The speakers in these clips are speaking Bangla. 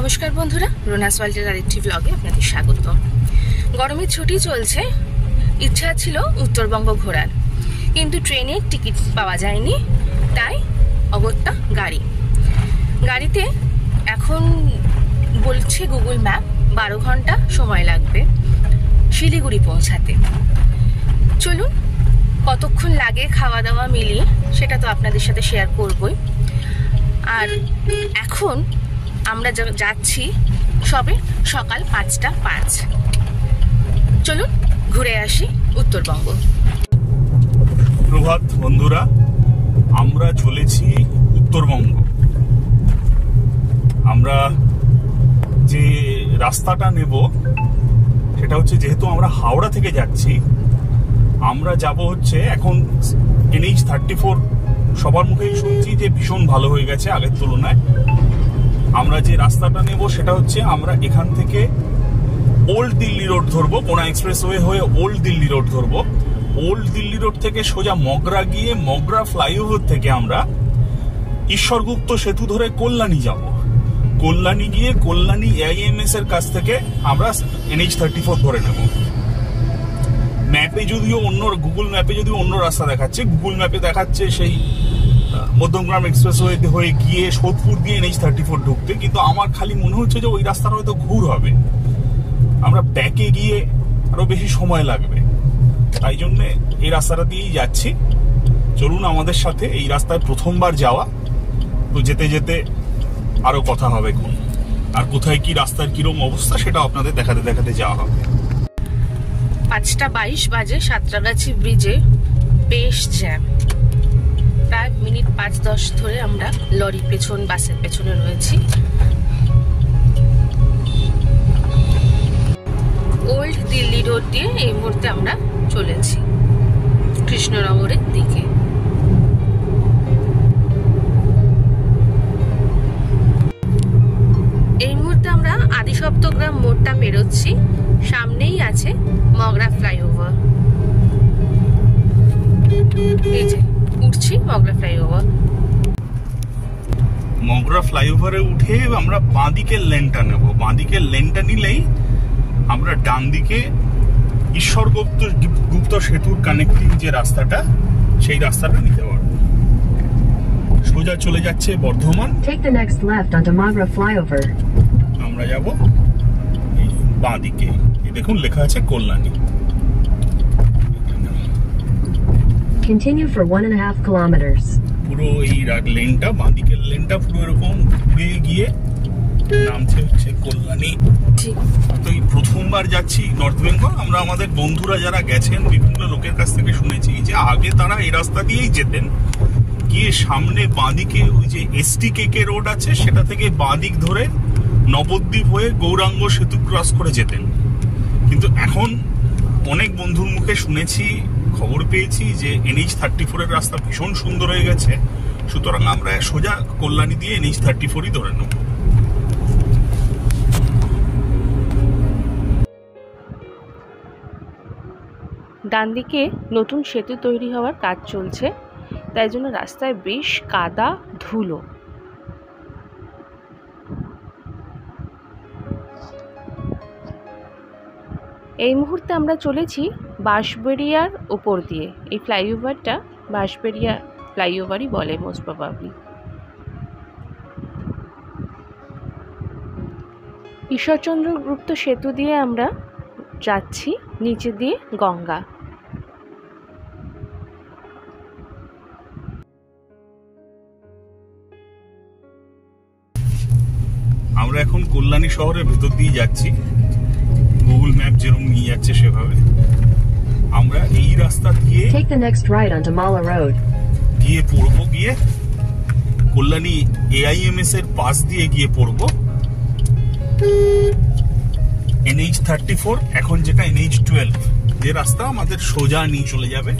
নমস্কার বন্ধুরা, রোনাস ওয়ার্ল্ডের আরেকটি ব্লগে আপনাদের স্বাগত। গরমের ছুটি চলছে, ইচ্ছা ছিল উত্তরবঙ্গ ঘোরার, কিন্তু ট্রেনের টিকিট পাওয়া যায়নি, তাই অগত্যা গাড়িতে এখন বলছে গুগল ম্যাপ 12 ঘন্টা সময় লাগবে শিলিগুড়ি পৌঁছাতে। চলুন কতক্ষণ লাগে খাওয়া দাওয়া মিলিয়ে সেটা তো আপনাদের সাথে শেয়ার করবই। আর এখন আমরা যাচ্ছি সবে সকাল 5:05। চলুন ঘুরে আসি উত্তরবঙ্গ। প্রভাত বন্ধুরা, আমরা চলেছি উত্তরবঙ্গ। আমরা যে রাস্তাটা নেব সেটা হচ্ছে, যেহেতু আমরা হাওড়া থেকে যাচ্ছি, আমরা যাব হচ্ছে এখন NH-34। সবার মুখেই শুনছি যে ভীষণ ভালো হয়ে গেছে আগের তুলনায়। আমরা যে রাস্তাটা নেব সেটা হচ্ছে, আমরা এখান থেকে ওল্ড দিল্লি রোড ধরবো, কোনা এক্সপ্রেসওয়ে হয়ে ওল্ড দিল্লি রোড ধরবো। ওল্ড দিল্লি রোড থেকে সোজা মগরা গিয়ে মগরা ফ্লাইওভার থেকে আমরা ঈশ্বরগুপ্ত সেতু ধরে কল্যাণী যাব। কল্যাণী গিয়ে কল্যাণী AIMS এর কাছ থেকে আমরা NH-34 ধরে নেব। ম্যাপে যদিও গুগল ম্যাপে যদিও অন্য রাস্তা দেখাচ্ছে, গুগল ম্যাপে দেখাচ্ছে সেই মধ্যমগ্রাম এক্সপ্রেসওয়ে হয়ে গিয়ে সোদপুর দিয়ে NH-34 ঢুকতে, কিন্তু আমার খালি মনে হচ্ছে যে ওই রাস্তাটা হয়তো ঘুর হবে, আমরা ব্যাকে গিয়ে আরো বেশি সময় লাগবে। তাই জন্য এই রাস্তাটা দিয়েই যাচ্ছি। চলুন আমাদের সাথে, এই রাস্তায় প্রথমবার যাওয়া, তো যেতে যেতে আরো কথা হবে কোন আর কোথায় কি রাস্তার কিরকম অবস্থা সেটা আপনাদের দেখাতে দেখাতে যাওয়া হবে। 5:22 বাজে। সাঁতরাগাছি ব্রিজে বেশ জ্যাম, প্রায় মিনিট 5-10 ধরে আমরা লরির পেছন বাসের পেছনে রয়েছি। ওল্ড দিল্লি রোড দিয়ে এই মুহূর্তে আমরা চলেছি কৃষ্ণনগরের দিকে। এই মুহূর্তে আমরা আদিসপ্তগ্রাম মোড়টা পেরোচ্ছি, সামনেই আছে মগরা ফ্লাইওভার। এই যে উঠছি মগরা ফ্লাইওভার। মগরা ফ্লাইওভারে উঠে আমরা বাঁদিকের লেনটা নেব। বাঁদিকের লেনটা নিলেই আমরা ডান দিকে ঈশ্বরগুপ্ত সেতুর কানেক্টিং যে রাস্তাটা, সেই রাস্তাটা নিতে পারবো। সোজা চলে যাচ্ছে Bardhaman. Take the next left onto Magra flyover. আমরা যাব এই বাঁদিকে, এই দেখুন লেখা আছে কল্যাণী। Continue for 1.5 kilometers. পুরো এই লেনটা, বাঁদিকের লেনটা পুরো এরকম ঘুরে গিয়ে নামছে হচ্ছে কল্যাণী। তো এই প্রথমবার যাচ্ছি নর্থ বেঙ্গল। আমরা আমাদের বন্ধুরা যারা গেছেন, বিভিন্ন লোকের কাছ থেকে শুনেছি যে আগে তারা এই রাস্তা দিয়েই যেতেন, গিয়ে সামনে বাঁদিকে ওই যে STKK রোড আছে, সেটা থেকে বাঁদিক ধরে নবদ্বীপ হয়ে গৌরাঙ্গ সেতু ক্রস করে যেতেন। কিন্তু এখন অনেক বন্ধুর মুখে শুনেছি, খবর পেয়েছি যে NH-34 এর রাস্তা ভীষণ সুন্দর হয়ে গেছে, সুতরাং আমরা সোজা কল্যাণী দিয়ে NH-34ই ধরে নেব। ডান দিকে নতুন সেতু তৈরি হওয়ার কাজ চলছে, তাই জন্য রাস্তায় বেশ কাদা ধুলো। এই মুহূর্তে আমরা চলেছি বাঁশবেড়িয়ার ওপর দিয়ে। এই ফ্লাইওভারটা বাঁশবেড়িয়া ফ্লাইওভারই বলে মোস্ট প্রবাবলি। ঈশ্বরচন্দ্রগুপ্ত সেতু দিয়ে আমরা যাচ্ছি নিচে দিয়ে গঙ্গা। আমরা এখন কল্যাণী শহরের ভেতর দিয়ে যাচ্ছি, গুগল ম্যাপ যেরকম নিয়ে যাচ্ছে সেভাবে। আমরা এই রাস্তা দিয়ে Take the next right onto Mala Road. গিয়ে পড়বো, গিয়ে কল্যাণী AIMS এর পাশ দিয়ে গিয়ে পড়বো NH-34, এখন যেটা NH-12, যে রাস্তা আমাদের সোজা নিয়ে চলে যাবে।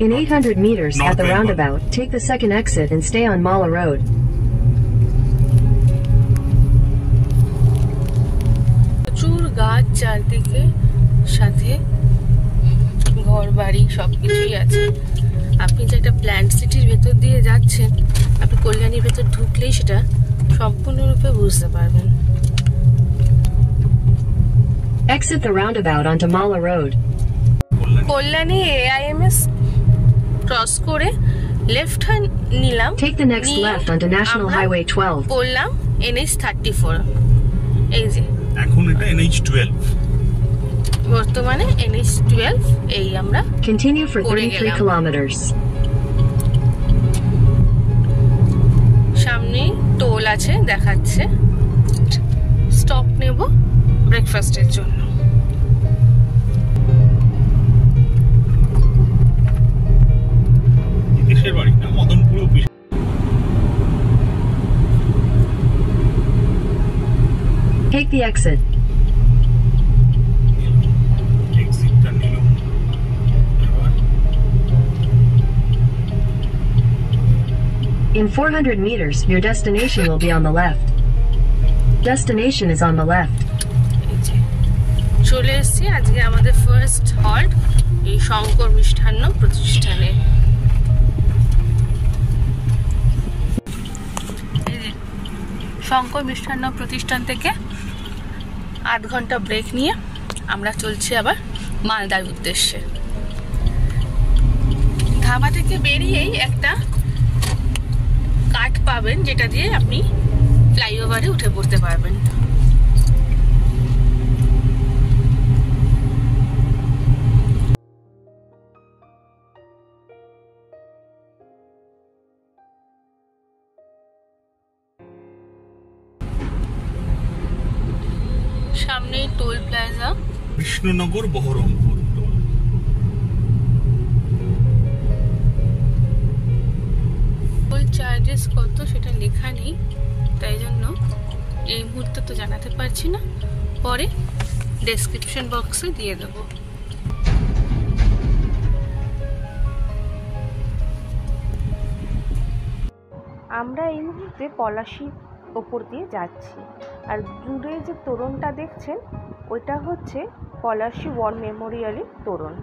In 800 meters at the roundabout, take the second exit and stay on Mala Road. প্রচুর গাছ চারদিকে, সাথে ঘর বাড়ি সবকিছুই আছে। আপনি যে একটা প্ল্যান্ট সিটির ভেতর দিয়ে যাচ্ছেন, আপনি কল্যাণীর ভেতর ঢুকলেই সেটা সম্পূর্ণরূপে বুঝতে পারবেন। Exit the roundabout onto Mala Road. Kalyani AIMS cross করে লেফট হ্যান্ড নিলাম। Take the next left onto National Highway 12. বললাম NH34। এই যে এখন এটা NH12, বর্তমানে NH12 এই আমরা Continue for 33 kilometers. সামনে টোল আছে দেখাচ্ছে। স্টপ নেব ব্রেকফাস্টের জন্য। দেশের বাড়ি না মদনপুর। Take the exit. এক্সিটটা নিল। In 400 meters, your destination will be on the left. Destination is on the left. চলে এসেছি আজকে আমাদের ফার্স্ট হল্ট এই শঙ্কর মিষ্টান্ন প্রতিষ্ঠানে। শঙ্কর মিষ্টান্ন প্রতিষ্ঠান থেকে 8 ঘন্টা ব্রেক নিয়ে আমরা চলছি আবার মালদার উদ্দেশ্যে। ধাবা থেকে বেরিয়েই একটা কাঠ পাবেন যেটা দিয়ে আপনি ফ্লাইওভারে উঠে পড়তে পারবেন। সামনে toll plaza Krishnanagar Baharampur toll. Toll charges কত সেটা লেখা নেই, তাই জন্য এই মুহূর্তে তো জানাতে পারছি না, পরে ডেসক্রিপশন বক্সে দিয়ে দেবো। আমরা এই মুহূর্তে পলাশীর ওপর দিয়ে যাচ্ছি, আর দূরে যে তোরণটা দেখছেন ওইটা হচ্ছে পলাশী ওয়ার মেমোরিয়ালের তোরণ।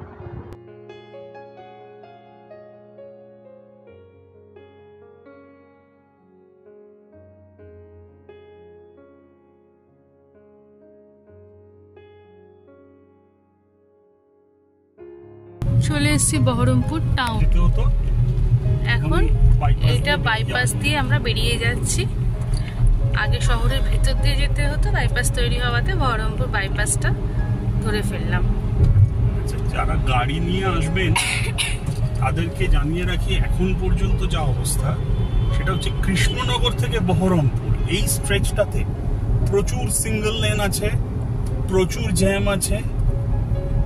চলে এসেছি বহরমপুর টাউন। এখন এটা বাইপাস দিয়ে আমরা বেরিয়ে যাচ্ছি। আগে শহরের ভেতর দিয়ে যেতে হতো, বাইপাস তৈরি হওয়াতে বহরমপুর বাইপাসটা ধরে ফেললাম। আচ্ছা, যারা গাড়ি নিয়ে আসবেন তাদেরকে জানিয়ে রাখি এখন পর্যন্ত যা অবস্থা সেটা হচ্ছে কৃষ্ণনগর থেকে বহরমপুর এই স্ট্রেচটাতে প্রচুর সিঙ্গেল লেন আছে, প্রচুর জ্যাম আছে।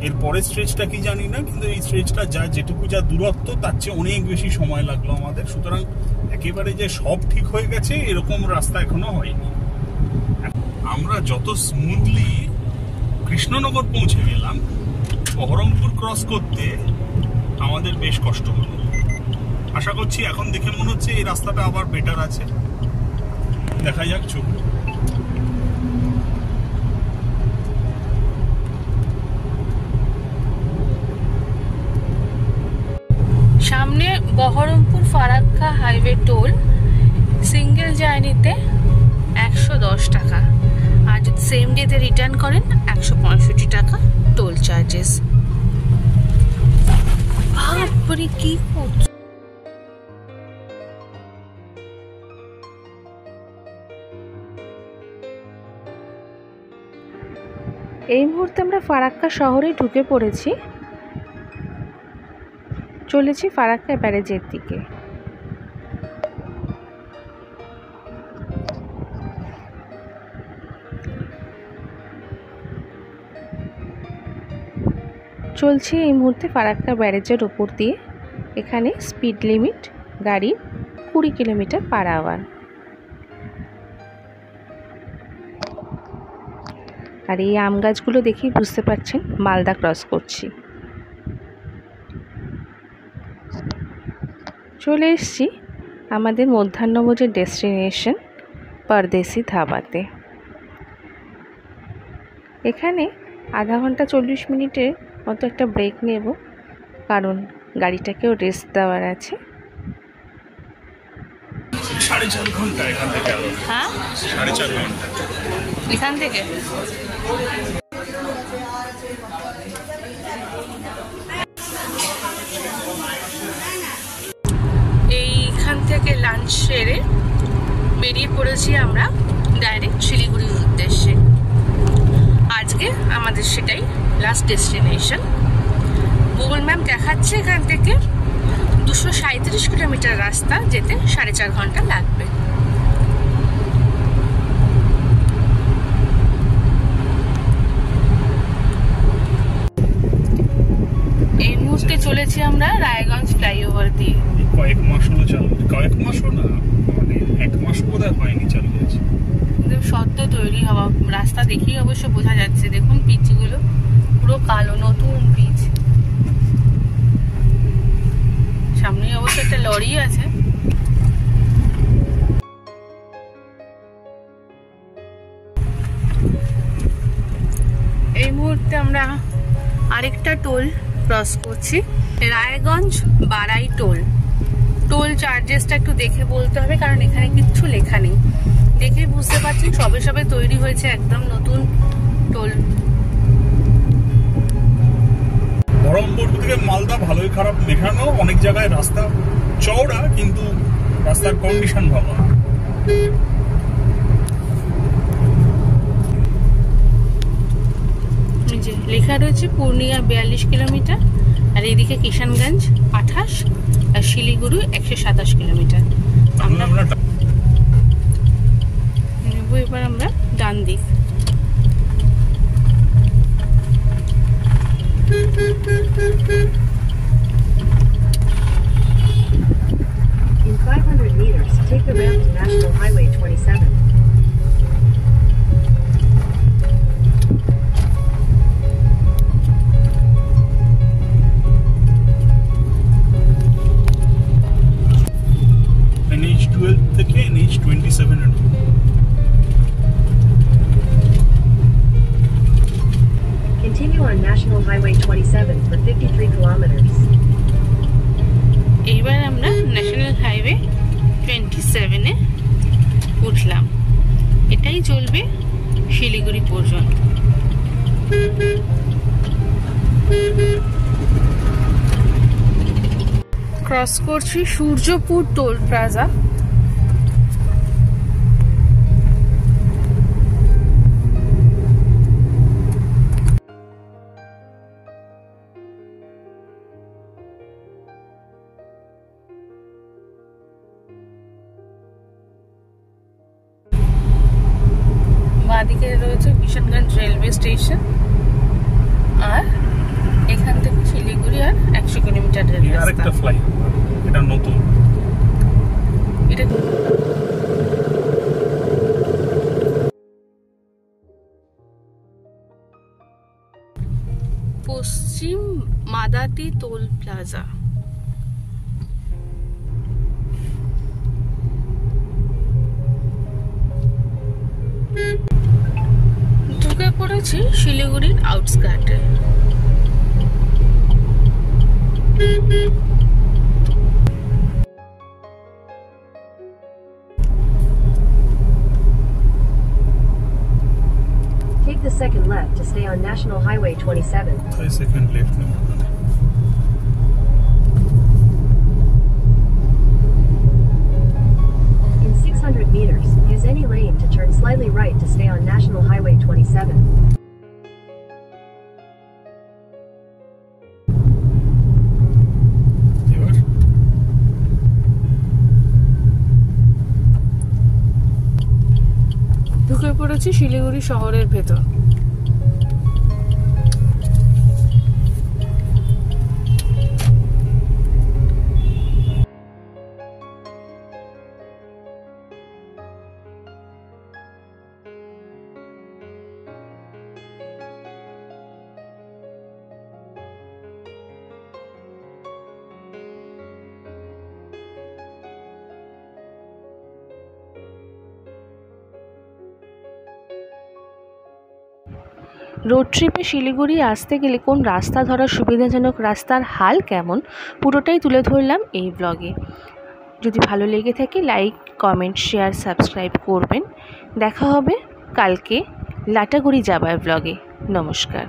এর পরের স্ট্রেচটা কি জানি না, কিন্তু এই স্ট্রেচটা যেটুকু যা দূরত্ব তার চেয়ে অনেক বেশি সময় লাগলো আমাদের। সুতরাং একেবারে যে সব ঠিক হয়ে গেছে এরকম রাস্তা এখনো হয়নি। আমরা যত স্মুথলি কৃষ্ণনগর পৌঁছে গেলাম, বহরমপুর ক্রস করতে আমাদের বেশ কষ্ট হলো। আশা করছি এখন দেখে মনে হচ্ছে এই রাস্তাটা আবার বেটার আছে, দেখা যাক। চলুন। সামনে Baharampur Farakka highway toll, single জার্নিতে 110 টাকা, আর যদি সেম ডেতে রিটার্ন করেন 165 টাকা টোল চার্জেস। বাপরে কি করছো! এই মুহূর্তে আমরা ফারাক্কা শহরে ঢুকে পড়েছি, চলেছি ফারাক্কা ব্যারেজের দিকে। চলছি এই মুহূর্তে ফারাক্কা ব্যারেজের ওপর দিয়ে। এখানে স্পিড লিমিট গাড়ি 20 কিলোমিটার পার আওয়ার। আর এই আম গাছগুলো দেখেই বুঝতে পারছেন মালদা ক্রস করছি। চলে এসেছি আমাদের মধ্যাহ্নভোজের ডেস্টিনেশন পরদেশি ধাবাতে। এখানে আধা ঘন্টা 40 মিনিটের মতো একটা ব্রেক নেব, কারণ গাড়িটাকেও রেস্ট দেওয়ার আছে। 4.5 ঘন্টা এখান থেকে। হ্যাঁ, 4.5 ঘন্টা এখান থেকে। আজকে লাঞ্চ সেরে বেরিয়ে পড়েছি আমরা ডাইরেক্ট শিলিগুড়ির উদ্দেশ্যে। আজকে আমাদের সেটাই লাস্ট ডেস্টিনেশন। গুগল ম্যাপ দেখাচ্ছে এখান থেকে 237 কিলোমিটার রাস্তা, যেতে 4.5 ঘন্টা লাগবে। এই মুহূর্তে চলেছি আমরা রায়গঞ্জ ফ্লাইওভার দিয়ে। কয়েক মাস হলো চালু, কয়েক মাসও না, মানে 1 মাস বোধহয় হয়নি চালু হয়েছে। সদ্য তৈরি হওয়া রাস্তা দেখেই অবশ্য বোঝা যাচ্ছে। দেখুন পিচগুলো পুরো কালো, নতুন পিচ। সামনে অবশ্য একটা লরি আছে। এই মুহূর্তে আমরা আরেকটা টোল ক্রস করছি, রায়গঞ্জ বারাই টোল। টোল চার্জেসটা একটু দেখে বলতে হবে, কারণ এখানে কিচ্ছু লেখা নেই। দেখে বুঝতে পারছেন সবে সবে তৈরি হয়েছে, একদম নতুন টোল। বহরমপুর থেকে মালদা ভালোই খারাপ মেশানো, অনেক জায়গায় রাস্তা চওড়া কিন্তু রাস্তার কন্ডিশন ভালো না। যে লেখা রয়েছে পূর্ণিয়া 42 কিলোমিটার, আর এইদিকে কিষানগঞ্জ 28, আর শিলিগুড়ি 127 কিলোমিটার। আমরা নেব এবার আমরা ডান দিক। In 500 meters, take the ramp to National Highway 27. NH12 থেকে NH27 এর Continue on National Highway 27 for 53 kilometers. এইবার আমরা ন্যাশনাল হাইওয়ে 27-এ উঠলাম। এটাই চলবে শিলিগুড়ি পর্যন্ত। ক্রস করছি সূর্যপুর টোল প্লাজা। বাঁদিকে রয়েছে কিষানগঞ্জ রেলওয়ে স্টেশন, আর এখান থেকে শিলিগুড়ি আর 100 কিলোমিটার রাস্তা। আরেকটা ফ্লাইওভার, এটা নতুন। এটা পশ্চিম মাদাতি টোল প্লাজা। ঢুকে পড়েছি শিলিগুড়ির আউটস্কার্টে। Take the second left to stay on National Highway 27. Second left নেব। In 600 meters, use any lane to turn slightly right to stay on National Highway 27. এবার ঢুকে পড়েছি শিলিগুড়ি শহরের ভেতর। রোড ট্রিপে শিলিগুড়ি আসতে গেলে কোন রাস্তা ধরা সুবিধাজনক, রাস্তার হাল কেমন, পুরোটাই তুলে ধরলাম এই ব্লগে। যদি ভালো লেগে থাকে লাইক, কমেন্ট, শেয়ার, সাবস্ক্রাইব করবেন। দেখা হবে কালকে লাটাগুড়ি যাবার ব্লগে। নমস্কার।